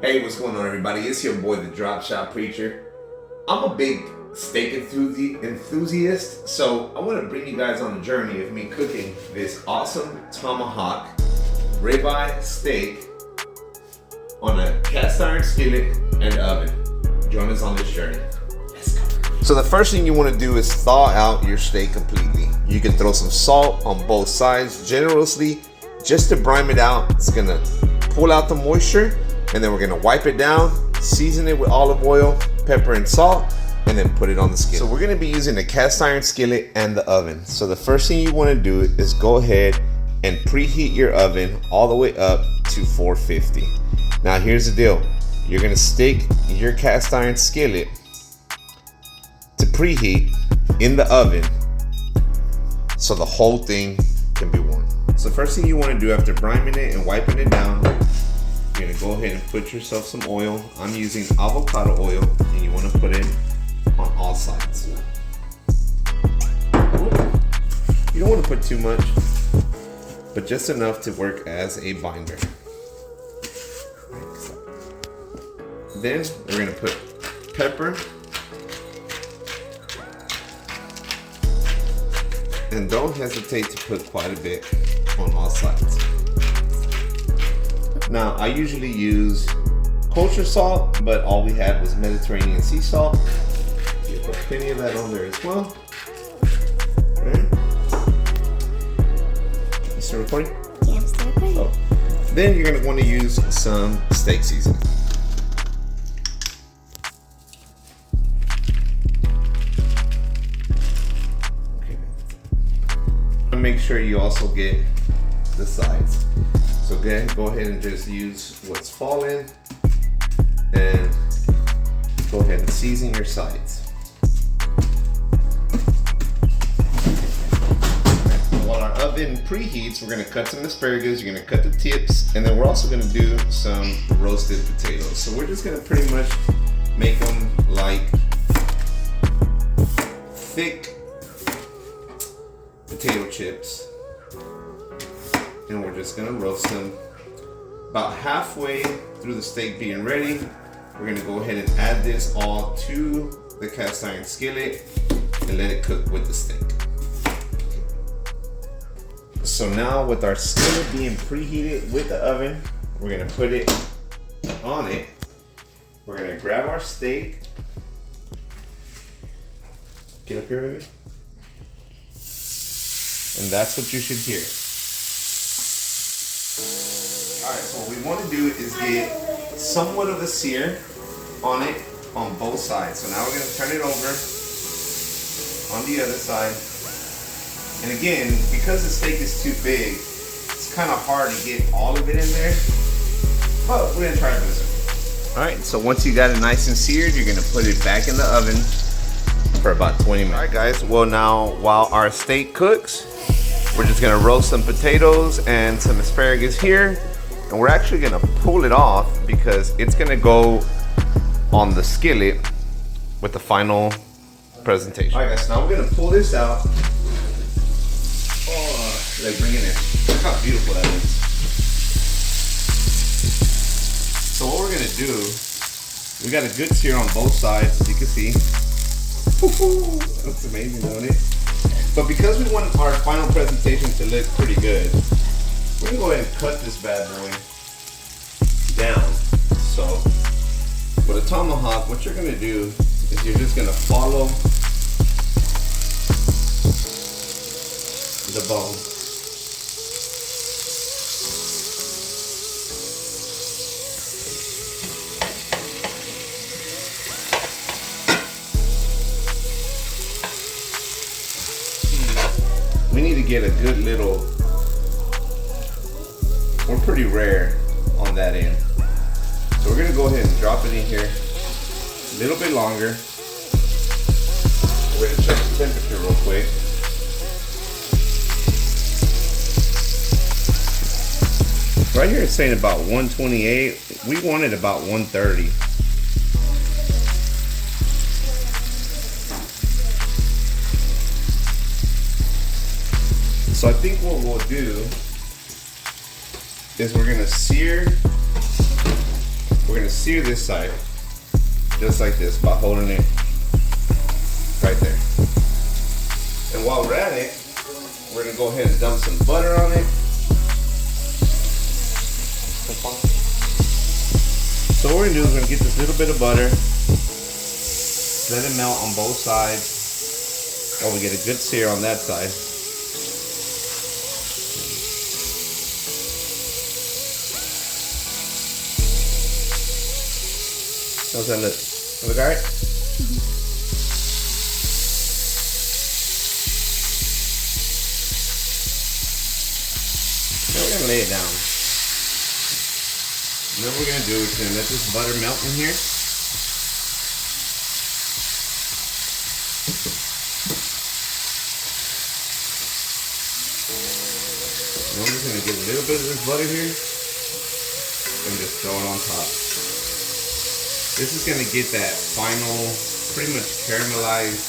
Hey, what's going on, everybody? It's your boy, the DropShotPreacher. I'm a big steak enthusiast, so I want to bring you guys on a journey of me cooking this awesome Tomahawk ribeye steak on a cast iron skillet and oven. Join us on this journey. Let's go. So the first thing you want to do is thaw out your steak completely. You can throw some salt on both sides generously just to brine it out. It's gonna pull out the moisture, and then we're gonna wipe it down, season it with olive oil, pepper and salt, and then put it on the skillet. So we're gonna be using the cast iron skillet and the oven. So the first thing you wanna do is go ahead and preheat your oven all the way up to 450. Now here's the deal. You're gonna stick your cast iron skillet to preheat in the oven so the whole thing can be warm. So the first thing you wanna do after brining it and wiping it down, you're gonna go ahead and put yourself some oil. I'm using avocado oil, and you wanna put it on all sides. You don't wanna put too much, but just enough to work as a binder. Then we're gonna put pepper, and don't hesitate to put quite a bit on all sides. Now, I usually use kosher salt, but all we had was Mediterranean sea salt. You put plenty of that on there as well. Okay. You still recording? Yeah, I'm still recording. Oh. Then you're going to want to use some steak seasoning. Okay. Make sure you also get the sides. So again, go ahead and just use what's fallen and go ahead and season your sides. While our oven preheats, we're gonna cut some asparagus, you're gonna cut the tips, and then we're also gonna do some roasted potatoes. So we're just gonna pretty much make them like thick potato chips. And we're just gonna roast them. About halfway through the steak being ready, we're gonna go ahead and add this all to the cast iron skillet and let it cook with the steak. So now with our skillet being preheated with the oven, we're gonna put it on it. We're gonna grab our steak. Get up here, baby. And that's what you should hear. Alright, so what we want to do is get somewhat of a sear on it on both sides. So now we're going to turn it over on the other side. And again, because the steak is too big, it's kind of hard to get all of it in there. But we're going to try it this way. Alright, so once you got it nice and seared, you're going to put it back in the oven for about 20 minutes. Alright guys, well now while our steak cooks, we're just gonna roast some potatoes and some asparagus here, and we're actually gonna pull it off because it's gonna go on the skillet with the final presentation. All right guys, now we're gonna pull this out. Oh, let's bring it in. Look how beautiful that is. So what we're gonna do, we got a good sear on both sides, as you can see. Woo-hoo, that's amazing, don't it? But because we want our final presentation to look pretty good, we're gonna go ahead and cut this bad boy down. So with a tomahawk, what you're gonna do is you're just gonna follow the bone. We need to get a good little, we're pretty rare on that end. So we're gonna go ahead and drop it in here a little bit longer. We're gonna check the temperature real quick. Right here it's saying about 128. We wanted about 130. So I think what we'll do is we're gonna sear we're gonna sear this side just like this by holding it right there. And while we're at it, we're gonna go ahead and dump some butter on it. So what we're gonna do is we're gonna get this little bit of butter, let it melt on both sides while we get a good sear on that side. How's that look? Look alright? Now we're gonna lay it down. And then what we're gonna do is gonna let this butter melt in here. And we're just gonna get a little bit of this butter here and just throw it on top. This is gonna get that final, pretty much caramelized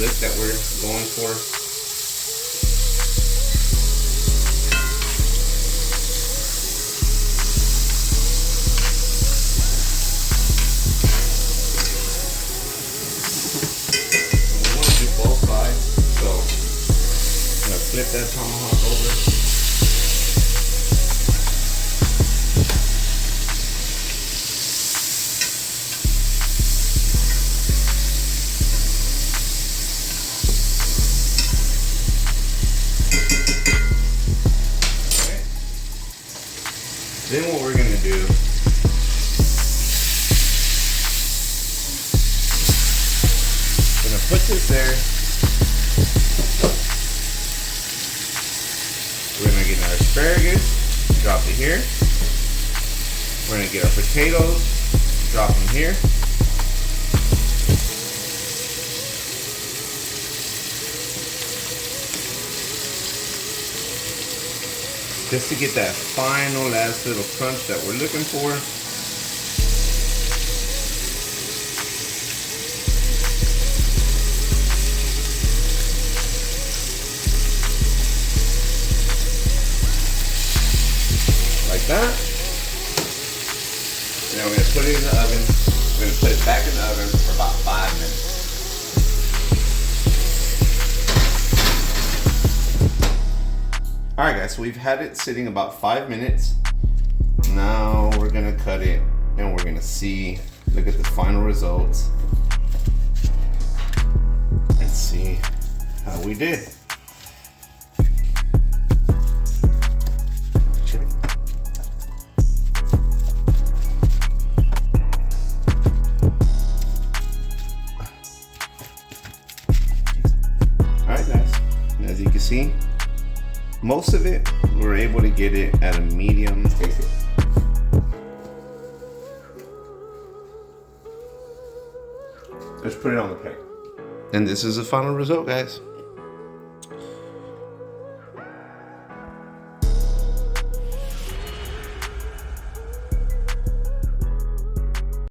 look that we're going for. Flip that tomahawk over. Okay. Then what we're gonna do, we're gonna put this there. We're gonna get our asparagus, drop it here. We're gonna get our potatoes, drop them here. Just to get that final last little crunch that we're looking for. Like that. And then we're going to put it in the oven. We're going to put it back in the oven for about 5 minutes. Alright guys, so we've had it sitting about 5 minutes. Now we're going to cut it and we're going to see, look at the final results. And see how we did. As you can see, most of it, we're able to get it at a medium. Taste it. Let's put it on the plate. And this is the final result, guys.